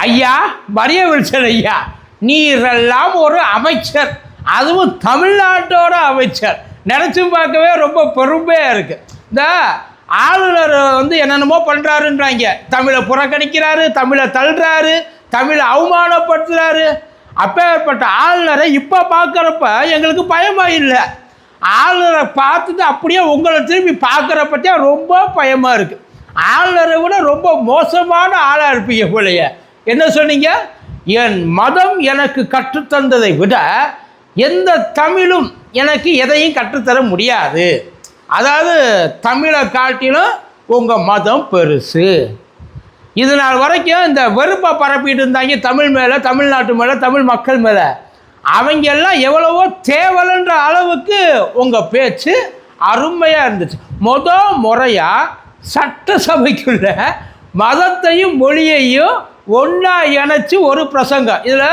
ஐயா மரியவில்சன் ஐயா, நீரெல்லாம் ஒரு அமைச்சர், அதுவும் தமிழ்நாட்டோட அமைச்சர். நினச்சி பார்க்கவே ரொம்ப பெருமையாக இருக்குது. இந்த ஆளுநர் வந்து என்னென்னமோ பண்ணுறாருன்றாங்க. தமிழை புறக்கணிக்கிறாரு, தமிழை தள்ளுறாரு, தமிழை அவமானப்படுத்துகிறாரு. அப்பேற்பட்ட ஆளுநரை இப்போ பார்க்குறப்ப எங்களுக்கு பயமாக இல்லை. ஆளுநரை பார்த்துட்டு அப்படியே உங்களை திரும்பி பார்க்குறப்பட்டே ரொம்ப பயமாக இருக்குது. ஆளுநரை விட ரொம்ப மோசமான ஆளாக இருப்பீங்க போலையே. என்ன சொன்னீங்க? என் மதம் எனக்கு கற்றுத்தந்ததை விட எந்த தமிழும் எனக்கு எதையும் கற்றுத்தர முடியாது. அதாவது தமிழை காட்டிலும் உங்கள் மதம் பெருசு. இது நாள் வரைக்கும் இந்த வெறுப்பை பரப்பிட்டு இருந்தாங்க தமிழ் மேலே, தமிழ்நாட்டு மேலே, தமிழ் மக்கள் மேலே. அவங்க எல்லாம் எவ்வளவோ தேவலைன்ற அளவுக்கு உங்கள் பேச்சு அருமையாக இருந்துச்சு. முறையாக சட்டசபைக்குள்ள மதத்தையும் மொழியையும் ஒன்றா இணைச்சி ஒரு பிரசங்கம். இதில்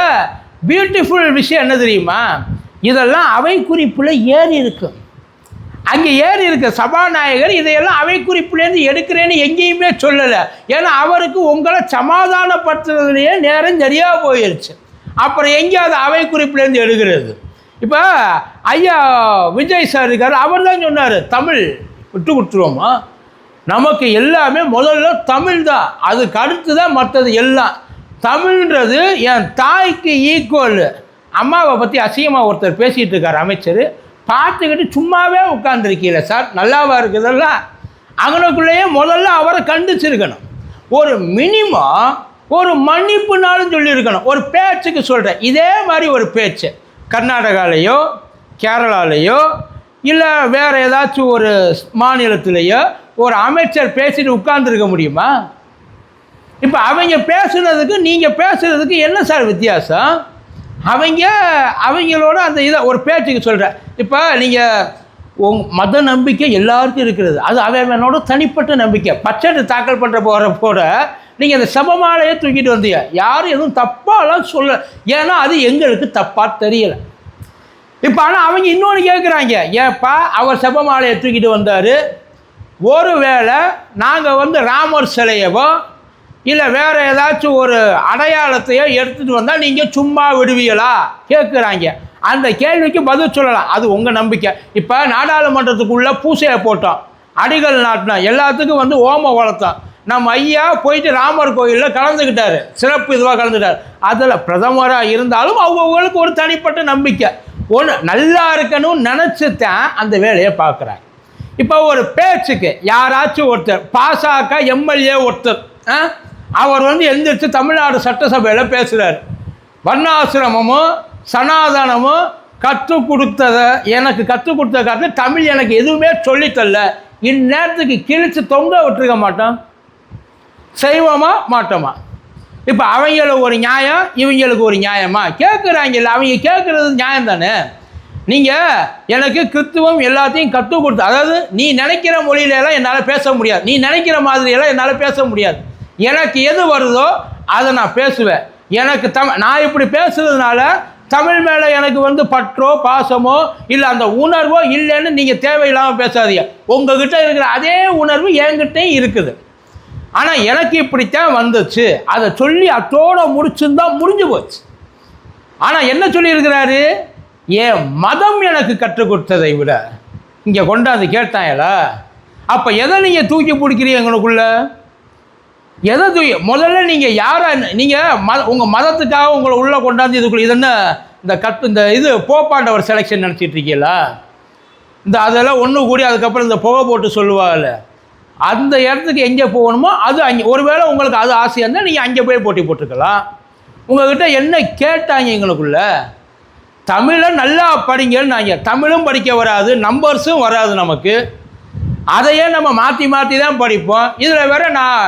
பியூட்டிஃபுல் விஷயம் என்ன தெரியுமா? இதெல்லாம் அவை குறிப்பில் ஏறி இருக்கு. அங்கே ஏறி இருக்க சபாநாயகர் இதையெல்லாம் அவை குறிப்புலேருந்து எடுக்கிறேன்னு எங்கேயுமே சொல்லலை. ஏன்னா அவருக்கு உங்களை சமாதானப்படுத்துறதுலேயே நேரம் சரியாக போயிடுச்சு. அப்புறம் எங்கேயாவது அவை குறிப்புலேருந்து எடுக்கிறது? இப்போ ஐயா விஜய் சார் இருக்கார், அவர் தான் சொன்னார், தமிழ் விட்டு கொடுத்துருவோமா, நமக்கு எல்லாமே முதல்ல தமிழ் தான், அதுக்கு அடுத்து தான் மற்றது எல்லாம். தமிழ்ன்றது என் தாய்க்கு ஈக்குவல். அம்மாவை பற்றி அசிங்கமாக ஒருத்தர் பேசிகிட்டு இருக்கார் அமைச்சர், பார்த்துக்கிட்டு சும்மாவே உட்காந்துருக்கீங்கள சார், நல்லாவா இருக்குதெல்லாம். அங்கனுக்குள்ளேயே முதல்ல அவரை கண்டிச்சிருக்கணும். ஒரு மினிமம் ஒரு மன்னிப்புனாலும் சொல்லியிருக்கணும். ஒரு பேச்சுக்கு சொல்கிறேன், இதே மாதிரி ஒரு பேச்சு கர்நாடகாலேயோ கேரளாலேயோ இல்லை வேறு ஏதாச்சும் ஒரு மாநிலத்திலேயோ ஒரு அமைச்சர் பேசிட்டு உட்கார்ந்துருக்க முடியுமா? இப்போ அவங்க பேசுனதுக்கு நீங்கள் பேசுகிறதுக்கு என்ன சார் வித்தியாசம்? அவங்களோட அந்த இதை ஒரு பேச்சுக்கு சொல்கிறேன். இப்போ நீங்கள் மத நம்பிக்கை எல்லாருக்கும் இருக்கிறது, அது அவனோட தனிப்பட்ட நம்பிக்கை. பட்ஜெட் தாக்கல் பண்ணுற போகிற நீங்கள் அந்த சபமாலையை தூக்கிட்டு வந்தீங்க, யாரும் எதுவும் தப்பாலாம் சொல்ல, ஏன்னா அது எங்களுக்கு தப்பாக தெரியலை. இப்போ ஆனால் அவங்க இன்னொன்று கேட்குறாங்க, ஏப்பா அவர் சபமாலையை தூக்கிட்டு வந்தார், ஒருவேளை நாங்கள் வந்து ராமர் சிலையவோ இல்லை வேறு ஏதாச்சும் ஒரு அடையாளத்தையோ எடுத்துகிட்டு வந்தால் நீங்கள் சும்மா விடுவீங்களா கேட்குறாங்க. அந்த கேள்விக்கு பதில் சொல்லலாம், அது உங்கள் நம்பிக்கை. இப்போ நாடாளுமன்றத்துக்குள்ளே பூசையை போட்டோம், அடிகள் நாட்டினோம், எல்லாத்துக்கும் வந்து ஓமம் வளர்த்தோம். நம்ம ஐயா போயிட்டு ராமர் கோயிலில் கலந்துக்கிட்டார், சிறப்பு இதுவாக கலந்துக்கிட்டார். அதில் பிரதமராக இருந்தாலும் அவங்களுக்கு ஒரு தனிப்பட்ட நம்பிக்கை, ஒன்று நல்லா இருக்கணும்னு நினச்சித்தான் அந்த வேலையை பார்க்குறாங்க. இப்போ ஒரு பேச்சுக்கு யாராச்சும் ஒருத்தர் பாசக எம்எல்ஏ ஒருத்தர் அவர் வந்து எந்திரிச்சு தமிழ்நாடு சட்டசபையில் பேசுகிறார், வர்ணாசிரமமும் சனாதனமும் கற்றுக் கொடுத்ததை எனக்கு கற்றுக் கொடுத்த காரணம் தமிழ் எனக்கு எதுவுமே சொல்லித்தரல, இந்நேரத்துக்கு கிழிச்சு தொங்க விட்டுருக்க மாட்டோம், செய்வோமா மாட்டோமா? இப்போ அவங்களுக்கு ஒரு நியாயம், இவங்களுக்கு ஒரு நியாயமா கேட்குறாங்கல்ல? அவங்க கேட்குறது நியாயம் தானே. நீங்கள் எனக்கு கிறித்துவம் எல்லாத்தையும் கற்றுக் கொடுத்து, அதாவது நீ நினைக்கிற மொழியிலெல்லாம் என்னால் பேச முடியாது, நீ நினைக்கிற மாதிரியெல்லாம் என்னால் பேச முடியாது, எனக்கு எது வருதோ அதை நான் பேசுவேன். எனக்கு நான் இப்படி பேசுறதுனால தமிழ் மேலே எனக்கு வந்து பற்றோ பாசமோ இல்லை அந்த உணர்வோ இல்லைன்னு நீங்கள் தேவையில்லாமல் பேசாதீங்க. உங்ககிட்ட இருக்கிற அதே உணர்வு என்கிட்டையும் இருக்குது. ஆனால் எனக்கு இப்படித்தான் வந்துச்சு, அதை சொல்லி அத்தோடு முடிச்சுருந்தான் முடிஞ்சு போச்சு. ஆனால் என்ன சொல்லியிருக்கிறாரு? என் மதம் எனக்கு கற்றுக் கொடுத்ததை விட இங்கே கொண்டாந்து கேட்டாங்களா? அப்போ எதை நீங்கள் தூக்கி பிடிக்கிறீங்க எங்களுக்குள்ள? எதை தூக்கி முதல்ல நீங்கள் யாரை நீங்கள் உங்கள் மதத்துக்காக உங்களை உள்ளே கொண்டாந்து இதுக்குள்ள இது என்ன இந்த இது போப்பாண்டவர் செலெக்ஷன் நினச்சிட்டு இருக்கீங்களா? அதெல்லாம் ஒன்று கூடி அதுக்கப்புறம் இந்த புகை போட்டு சொல்லுவாங்கல்ல, அந்த இடத்துக்கு எங்கே போகணுமோ அது அங்கே. ஒருவேளை உங்களுக்கு அது ஆசையாக இருந்தால் நீங்கள் அங்கே போய் போட்டி போட்டுக்கலாம். உங்கள்கிட்ட என்ன கேட்டாங்க எங்களுக்குள்ள? தமிழை நல்லா படிங்கன்னு. நாங்கள் தமிழும் படிக்க வராது, நம்பர்ஸும் வராது நமக்கு, அதையே நம்ம மாற்றி மாற்றி தான் படிப்போம். இதில் வேறு நான்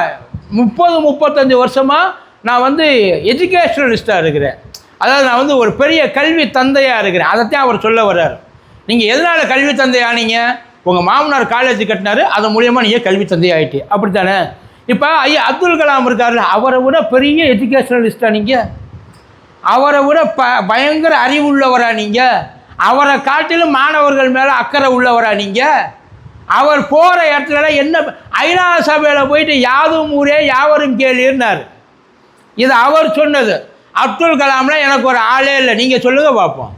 30-35 வருஷமாக நான் வந்து எஜுகேஷனலிஸ்ட்டாக இருக்கிறேன், அதாவது நான் வந்து ஒரு பெரிய கல்வி தந்தையாக இருக்கிறேன். அதைத்தான் அவர் சொல்ல வர்றார். நீங்கள் எதனால் கல்வி தந்தை ஆனீங்க? உங்கள் மாமனார் காலேஜ் கட்டினார், அதன் மூலியமாக நீங்கள் கல்வி தந்தை ஆகிட்டு, அப்படித்தானே? இப்போ ஐயா அப்துல் கலாம் இருக்கார்ல, அவரை விட பெரிய எஜுகேஷனலிஸ்ட்டாக நீங்கள்? அவரை விட பயங்கர அறிவு உள்ளவரா நீங்கள்? அவரை காட்டிலும் மாணவர்கள் மேலே அக்கறை உள்ளவரா நீங்கள்? அவர் போகிற இடத்துல என்ன ஐநா சபையில் போயிட்டு யாதும் ஊரே யாவரும் கேளுன்னார். இது அவர் சொன்னது. அப்துல் கலாம்லாம் எனக்கு ஒரு ஆளே இல்லை, நீங்கள் சொல்லுங்கள் பார்ப்போம்.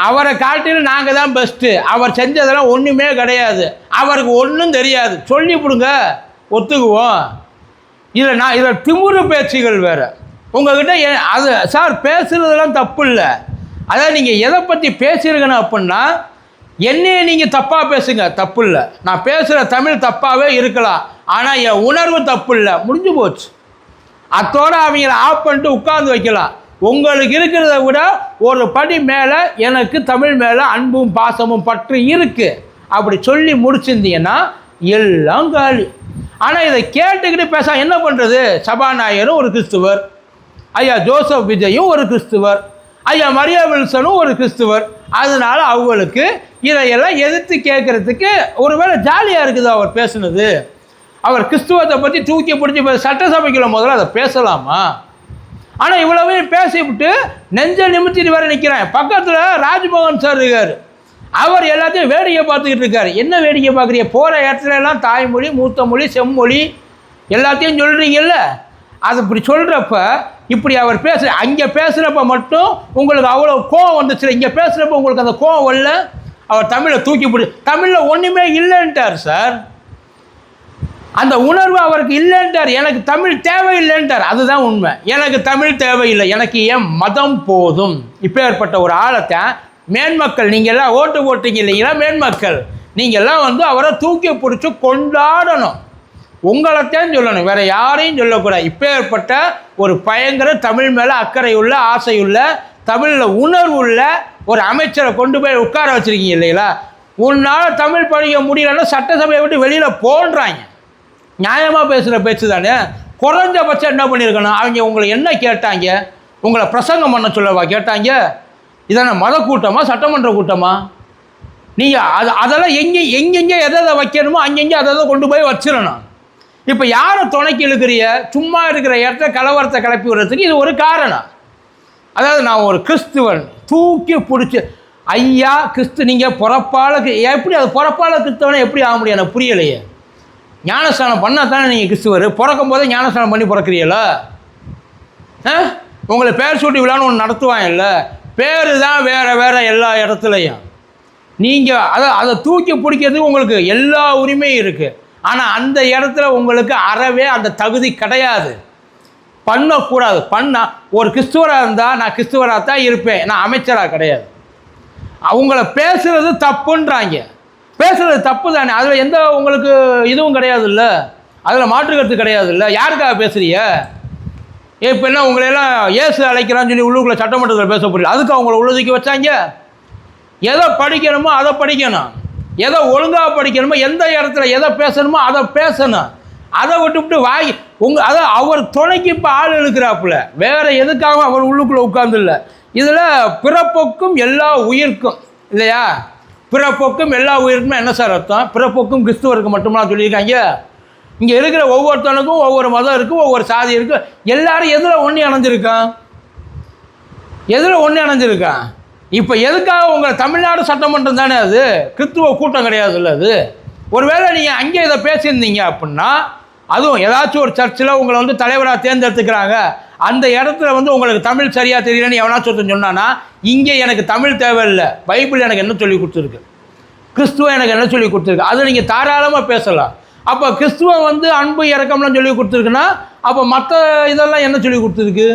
அவரை காட்டிலும் நாங்கள் தான் பெஸ்ட்டு, அவர் செஞ்சதெல்லாம் ஒன்றுமே கிடையாது, அவருக்கு ஒன்றும் தெரியாது சொல்லி கொடுங்க, ஒத்துக்குவோம். இதில் திமுரு பேச்சுகள் வேறு உங்கள்கிட்ட. அது சார் பேசுகிறதெல்லாம் தப்பு இல்லை, அதாவது நீங்கள் எதை பற்றி பேசியிருக்கணும் அப்படின்னா, என்னையே நீங்கள் தப்பாக பேசுங்க, தப்பு இல்லை. நான் பேசுகிற தமிழ் தப்பாகவே இருக்கலாம், ஆனால் என் உணர்வு தப்பு இல்லை, முடிஞ்சு போச்சு. அத்தோடு அவங்கள ஆஃப் பண்ணிட்டு உட்கார்ந்து வைக்கலாம். உங்களுக்கு இருக்கிறத விட ஒரு படி மேலே எனக்கு தமிழ் மேலே அன்பும் பாசமும் பற்று இருக்குது, அப்படி சொல்லி முடிச்சிருந்தீங்கன்னா எல்லாம் காலி. ஆனால் இதை கேட்டுக்கிட்டு பேச என்ன பண்ணுறது? சபாநாயகரும் ஒரு கிறிஸ்துவர், ஐயா ஜோசப் விஜயும் ஒரு கிறிஸ்துவர், ஐயா மரியா வில்சனும் ஒரு கிறிஸ்துவர். அதனால் அவங்களுக்கு இதையெல்லாம் எதிர்த்து கேட்குறதுக்கு ஒருவேளை ஜாலியாக இருக்குது அவர் பேசுனது. அவர் கிறிஸ்துவத்தை பற்றி தூக்கி பிடிச்சி சட்டசபைக்குள்ள முதல்ல அதை பேசலாமா? ஆனால் இவ்வளவு பேசிவிட்டு நெஞ்ச நிமித்திட்டு வேறு நிற்கிறேன். பக்கத்தில் ராஜ்மோகன் சார் இருக்கார், அவர் எல்லாத்தையும் வேடிக்கை பார்த்துக்கிட்டு இருக்கார். என்ன வேடிக்கை பார்க்குறீங்க? போகிற இடத்துல எல்லாம் தாய்மொழி, மூத்த மொழி, செம்மொழி எல்லாத்தையும் சொல்கிறீங்கல்ல, அது இப்படி சொல்கிறப்ப இப்படி அவர் அங்கே பேசுகிறப்ப மட்டும் உங்களுக்கு அவ்வளோ கோவம் வந்துச்சு, இங்கே பேசுகிறப்ப உங்களுக்கு அந்த கோவம் வரல. அவர் தமிழை தூக்கி பிடி, தமிழில் ஒன்றுமே இல்லைன்ட்டார் சார், அந்த உணர்வு அவருக்கு இல்லைன்ட்டார். எனக்கு தமிழ் தேவையில்லைன்ட்டார், அதுதான் உண்மை. எனக்கு தமிழ் தேவையில்லை, எனக்கு ஏன் மதம் போதும். இப்போ ஏற்பட்ட ஒரு ஆழத்தை மேன்மக்கள், நீங்கள்லாம் ஓட்டு போட்டீங்க இல்லைங்களா, மேன்மக்கள் நீங்கள்லாம் அவரை தூக்கி பிடிச்சி கொண்டாடணும், உங்களைத்தான் சொல்லணும், வேறு யாரையும் சொல்லக்கூடாது. இப்போ ஏற்பட்ட ஒரு பயங்கர தமிழ் மேலே அக்கறை உள்ள, ஆசையுள்ள, தமிழில் உணர்வு உள்ள ஒரு அமைச்சரை கொண்டு போய் உட்கார வச்சுருக்கீங்க இல்லைங்களா. உன்னால் தமிழ் படிக்க முடியலன்னா சட்டசபையை விட்டு வெளியில் போன்றாங்க. நியாயமாக பேசுகிற பேச்சு தானே. குறைஞ்சபட்சம் என்ன பண்ணியிருக்கணும்? அவங்க உங்களை என்ன கேட்டாங்க? உங்களை பிரசங்கம் பண்ண சொல்லவா கேட்டாங்க? இதான மத கூட்டமா, சட்டமன்ற கூட்டமா? நீங்கள் அதெல்லாம் எங்கெங்கே எதை வைக்கணுமோ அங்கெங்கே அதை கொண்டு போய் வச்சிடணும். இப்போ யாரை துணைக்கி இழுக்கிறிய? சும்மா இருக்கிற இடத்த கலவரத்தை கிளப்பி விடுறதுக்கு இது ஒரு காரணம். அதாவது நான் ஒரு கிறிஸ்துவன் தூக்கி பிடிச்சி, ஐயா கிறிஸ்து, நீங்கள் பிறப்பால எப்படி அது பிறப்பால கிறிஸ்தவனை எப்படி ஆக முடியும்? எனக்கு புரியலையே. ஞானஸ்தானம் பண்ணால் தானே நீங்கள் கிறிஸ்துவர். பிறக்கும் போதே ஞானஸ்தானம் பண்ணி பிறக்கிறீங்களா? உங்களை பேர் சூட்டி விழான்னு ஒன்று நடத்துவாங்க இல்லை, பேர் தான் வேறு வேறு எல்லா இடத்துலையும். நீங்கள் அதை தூக்கி பிடிக்கிறதுக்கு உங்களுக்கு எல்லா உரிமையும் இருக்குது, ஆனால் அந்த இடத்துல உங்களுக்கு அறவே அந்த தகுதி கிடையாது, பண்ணக்கூடாது. பண்ணால் ஒரு கிறிஸ்துவராக இருந்தால் நான் கிறிஸ்துவராக தான் இருப்பேன், நான் அமைச்சராக கிடையாது. அவங்கள பேசுகிறது தப்புன்றாங்க, பேசுகிறது தப்பு தானே, அதில் எந்த உங்களுக்கு இதுவும் கிடையாது இல்லை, அதில் மாற்றுக்கிறது கிடையாது இல்லை. யாருக்காக பேசுறீங்க? இப்போ என்ன உங்களையெல்லாம் ஏசு அழைக்கிறான்னு சொல்லி உள்ளுக்குள்ளே சட்டமன்றத்தில் பேச புரியல, அதுக்கு அவங்கள உள்ளதுக்கி வச்சாங்க. எதை படிக்கணுமோ அதை படிக்கணும், எதை ஒழுங்காக படிக்கணுமோ, எந்த இடத்துல எதை பேசணுமோ அதை பேசணும். அதை விட்டுவிட்டு அதை அவர் துணைக்கு இப்போ ஆள் இழுக்கிறாப்புல, வேறு எதுக்காக அவர் உள்ளுக்குள்ளே உட்கார்ந்து இல்லை. இதில் பிறப்போக்கும் எல்லா உயிர்க்கும் இல்லையா, பிறப்போக்கும் எல்லா உயிருக்குமே என்ன சார் அர்த்தம்? பிறப்போக்கும் கிறிஸ்துவருக்கு மட்டும்தான் சொல்லியிருக்காங்க. இங்கே இருக்கிற ஒவ்வொருத்தனுக்கும் ஒவ்வொரு மதம் இருக்குது, ஒவ்வொரு சாதி இருக்குது, எல்லாரும் எதில் ஒன்று இணைஞ்சிருக்கான், எதில் ஒன்று இணைஞ்சிருக்கான். இப்போ எதுக்காக உங்கள் தமிழ்நாடு சட்டமன்றம் தானே அது, கிறிஸ்துவ கூட்டம் கிடையாதுல்ல அது. ஒருவேளை நீங்கள் அங்கே இதை பேசியிருந்தீங்க அப்படின்னா, அதுவும் ஏதாச்சும் ஒரு சர்ச்சில் உங்களை தலைவராக தேர்ந்தெடுத்துக்கிறாங்க, அந்த இடத்துல உங்களுக்கு தமிழ் சரியாக தெரியலன்னு எவனாச்சும் ஒருத்தன் சொன்னான்னா, இங்கே எனக்கு தமிழ் தேவையில்லை, பைபிள் எனக்கு என்ன சொல்லி கொடுத்துருக்கு, கிறிஸ்துவ எனக்கு என்ன சொல்லி கொடுத்துருக்கு, அதை நீங்கள் தாராளமாக பேசலாம். அப்போ கிறிஸ்துவ அன்பு இறக்கம்லாம் சொல்லி கொடுத்துருக்குன்னா, அப்போ மற்ற இதெல்லாம் என்ன சொல்லி கொடுத்துருக்கு?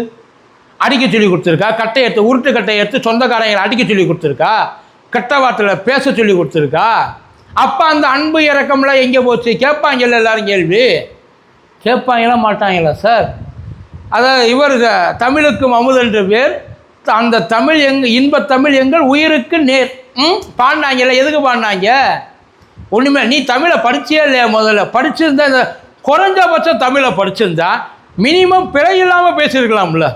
அடிக்க சொல்லி கொடுத்துருக்கா? கட்டை எடுத்து, உருட்டு கட்டையை எடுத்து சொந்தக்காரங்களை அடிக்க சொல்லி கொடுத்துருக்கா? கெட்ட வார்த்தையில் பேச சொல்லி கொடுத்துருக்கா? அப்போ அந்த அன்பு இறக்கம்லாம் எங்கே போச்சு? கேட்பாங்கல்ல எல்லாரும் கேள்வி, கேட்பாங்களா மாட்டாங்களா சார்? அதாவது இவர் தமிழுக்கும் அமுதென்ற பேர், அந்த தமிழ் இன்பத்தமிழ் எங்கள் உயிருக்கு நேர் பாடினாங்கல்ல. எதுக்கு பாடினாங்க? ஒன்றுமே, நீ தமிழை படிச்சியே இல்லையா? முதல்ல படிச்சிருந்தா, இந்த குறைஞ்சபட்சம் தமிழை படிச்சிருந்தா மினிமம் பிழை இல்லாமல் பேசியிருக்கலாம்ல.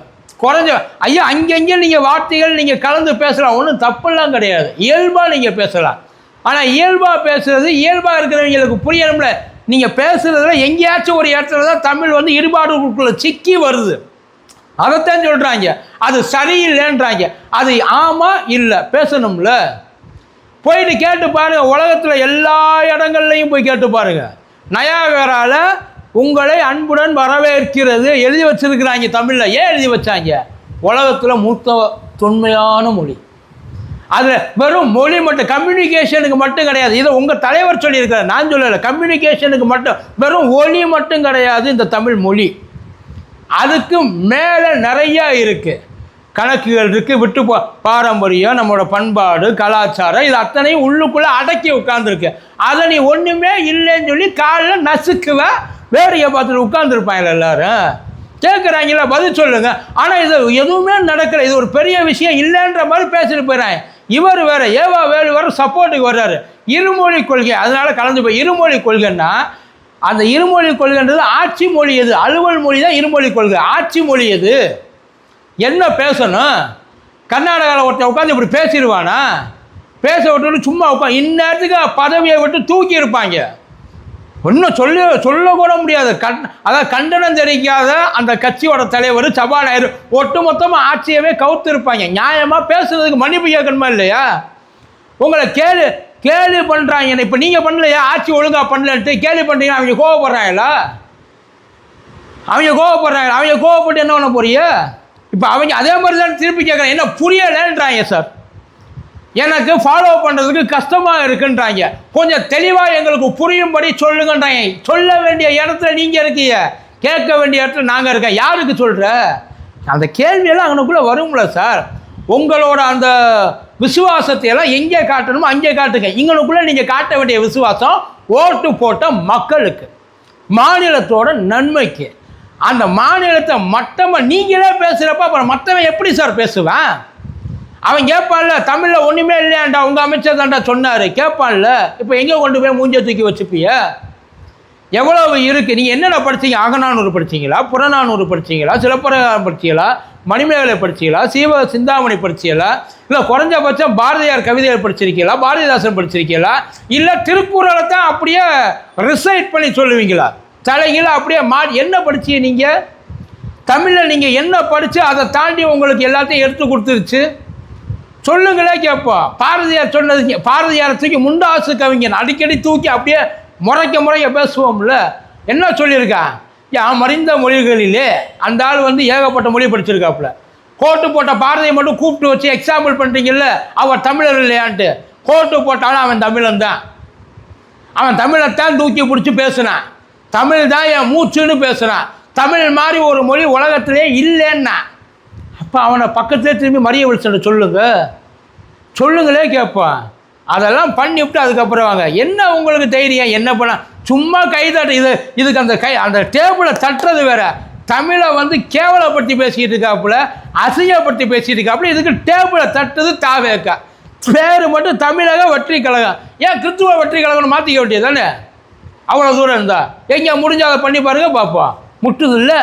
குறைஞ்ச ஐயா அங்கங்கே நீங்கள் வார்த்தைகள் நீங்கள் கலந்து பேசலாம், ஒன்றும் தப்பெல்லாம் கிடையாது, இயல்பாக நீங்கள் பேசலாம். ஆனால் இயல்பாக பேசுகிறது இயல்பாக இருக்கிறவங்களுக்கு புரியணும்ல. நீங்கள் பேசுகிறதுல எங்கேயாச்சும் ஒரு இடத்துல தான் தமிழ் ஈடுபாடுக்குள்ளே சிக்கி வருது, அதைத்தான் சொல்கிறாங்க. அது சரியில்லைன்றாங்க. அது ஆமாம் இல்லை பேசணும்ல. போயிட்டு கேட்டு பாருங்கள், உலகத்தில் எல்லா இடங்கள்லையும் போய் கேட்டு பாருங்கள். நயாகராவில் உங்களை அன்புடன் வரவேற்கிறது எழுதி வச்சிருக்கிறாங்க தமிழில். ஏன் எழுதி வச்சாங்க? உலகத்தில் மூத்த தொன்மையான மொழி. அது வெறும் மொழி மட்டும், கம்யூனிகேஷனுக்கு மட்டும் கிடையாது. இதை உங்கள் தலைவர் சொல்லியிருக்கிறார், நான் சொல்லலை. கம்யூனிகேஷனுக்கு மட்டும், வெறும் ஒலி மட்டும் கிடையாது இந்த தமிழ் மொழி. அதுக்கு மேலே நிறையா இருக்குது, கணக்குகள் இருக்குது, விட்டு பாரம்பரியம், நம்மளோட பண்பாடு, கலாச்சாரம், இது அத்தனையும் உள்ளுக்குள்ளே அடக்கி உட்காந்துருக்கு. அதை நீ ஒன்றுமே இல்லைன்னு சொல்லி காலையில் நசுக்குவ, வேடிக்கை பார்த்துட்டு உட்காந்துருப்பாங்க எல்லாரும். கேட்குறாங்களா, பதில் சொல்லுங்க. ஆனால் இது எதுவுமே நடக்கலை, இது ஒரு பெரிய விஷயம் இல்லைன்ற மாதிரி பேசிட்டு போயிடறாங்க. இவர் வேறு ஏவா வேலு வேறு சப்போர்ட்டுக்கு வர்றாரு. இருமொழி கொள்கை, அதனால் கலந்து போய் இருமொழி கொள்கைன்னா, அந்த இருமொழி கொள்கைன்றது ஆட்சி மொழி எது? அலுவல் மொழி தான் இருமொழி கொள்கை. ஆட்சி மொழி எது? என்ன பேசணும்? கர்நாடகாவில் ஒருத்தர் உட்காந்து இப்படி பேசிடுவானா? பேச விட்டு சும்மா உட்காந்து இந்நேரத்துக்கு பதவியை விட்டு தூக்கி இருப்பாங்க. ஒன்றும் சொல்ல கூட முடியாது. அதாவது கண்டனம் தெரிவிக்காத அந்த கட்சியோட தலைவர், சபாநாயகர் ஒட்டு மொத்தமாக ஆட்சியவே கவுத்திருப்பாங்க. நியாயமாக பேசுறதுக்கு மன்னிப்பு கேட்கணுமா இல்லையா? உங்களை கேள்வி பண்ணுறாங்க. இப்போ நீங்கள் பண்ணலையா, ஆட்சி ஒழுங்காக பண்ணலன்ட்டு கேள்வி பண்ணுறீங்கன்னா அவங்க கோவப்படுறாங்களா? அவங்க கோவப்பட்டு என்ன பண்ண போறீங்க? இப்போ அவங்க அதே மாதிரி தான் திருப்பி கேட்குறாங்க, என்ன புரியலைன்றாங்க. சார், எனக்கு ஃபாலோ பண்ணுறதுக்கு கஷ்டமாக இருக்குன்றாங்க. கொஞ்சம் தெளிவாக எங்களுக்கு புரியும்படி சொல்லுங்கன்றாங்க. சொல்ல வேண்டிய இடத்துல நீங்கள் இருக்கீங்க, கேட்க வேண்டிய இடத்துல நாங்கள் இருக்கோம். யாருக்கு சொல்கிற? அந்த கேள்வியெல்லாம் அங்கனுக்குள்ளே வரும்ல சார். உங்களோட அந்த விசுவாசத்தையெல்லாம் எங்கே காட்டணுமோ அங்கே காட்டுங்க. இங்கனுக்குள்ளே நீங்கள் காட்ட வேண்டிய விசுவாசம் ஓட்டு போட்ட மக்களுக்கு, மாநிலத்தோட நன்மைக்கு. அந்த மாநிலத்தை மட்டமாக நீங்களே பேசுகிறப்ப அப்புறம் மற்றவன் எப்படி சார் பேசுவேன்? அவன் கேட்பான்ல, தமிழில் ஒன்றுமே இல்லையாண்டா, உங்கள் அமைச்சர் தாண்டா சொன்னார், கேட்பான்ல. இப்போ எங்கே கொண்டு போய் மூஞ்ச தூக்கி வச்சுப்பிய? எவ்வளவு இருக்குது? நீங்கள் என்னென்ன படிச்சீங்க? அகநானூறு படிச்சிங்களா, புறநானூறு படிச்சிங்களா, சிலப்பதிகாரம் படிச்சிங்களா, மணிமேகலை படிச்சிங்களா, சிந்தாமணி படிச்சிங்களா, இல்லை குறைஞ்சபட்சம் பாரதியார் கவிதைகள் படிச்சிருக்கீங்களா, பாரதிதாசன் படிச்சிருக்கீங்களா, இல்லை திருக்குறளை தான் அப்படியே ரிசைட் பண்ணி சொல்லுவீங்களா? தலைகீழ அப்படியே என்ன படிச்சீங்க நீங்கள்? தமிழில் நீங்கள் என்ன படித்து அதை தாண்டி உங்களுக்கு எல்லாத்தையும் எடுத்து கொடுத்துருச்சு? சொல்லுங்களே கேட்போம். பாரதியார் சொன்னது, பாரதியார் தூக்கி முண்டாசு கவிஞன் அடிக்கடி தூக்கி அப்படியே முறைக்க பேசுவோம்ல. என்ன சொல்லியிருக்கான்? யாம் அறிந்த மொழிகளிலே அந்த ஆள் ஏகப்பட்ட மொழி படிச்சிருக்காப்புல. கோட்டு போட்ட பாரதியை மட்டும் கூப்பிட்டு வச்சு எக்ஸாம்பிள் பண்ணுறீங்கல்ல, அவர் தமிழர் இல்லையான்ட்டு. கோட்டு போட்டாலும் அவன் தமிழன் தான். அவன் தமிழைத்தான் தூக்கி பிடிச்சி பேசுனான். தமிழ் தான் என் மூச்சுன்னு பேசுனான். தமிழ் மாதிரி ஒரு மொழி உலகத்திலே இல்லைன்னா அப்போ அவனை பக்கத்திலே திரும்பி மரிய வில்சன் சொல்லுங்களே கேட்பான். அதெல்லாம் பண்ணிவிட்டு அதுக்கப்புறம் வாங்க. என்ன உங்களுக்கு தைரியம்? என்ன பண்ண? சும்மா கை தட்டு. இதுக்கு அந்த டேபிளை தட்டுறது வேற. தமிழை கேவலப்படுத்தி பேசிக்கிட்டு இருக்காப்புல, அசிங்கப்படுத்தி பேசிகிட்டு இருக்காப்புல. இதுக்கு டேபிளை தட்டுறது தாவேக்கா. பேர் மட்டும் தமிழக வெற்றி கழகம். ஏன் கிறிஸ்துவ வெற்றி கழகம்னு மாற்றிக்க வேண்டியது தானே? அவ்வளோ தூரம் இருந்தா எங்கே முடிஞ்ச அதை பண்ணி பாருங்க பார்ப்போம். முட்டுது இல்லை,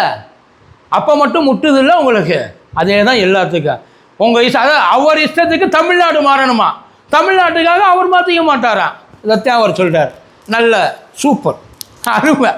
அப்போ மட்டும் முட்டுது இல்லை உங்களுக்கு. அதே தான் எல்லாத்துக்கும். உங்கள் அதாவது அவர் இஷ்டத்துக்கு தமிழ்நாடு மாறணுமா? தமிழ்நாட்டுக்காக அவர் மாற்றிக்க மாட்டாரா? இதைத்தான் அவர் சொல்கிறார். நல்ல சூப்பர், அருமை.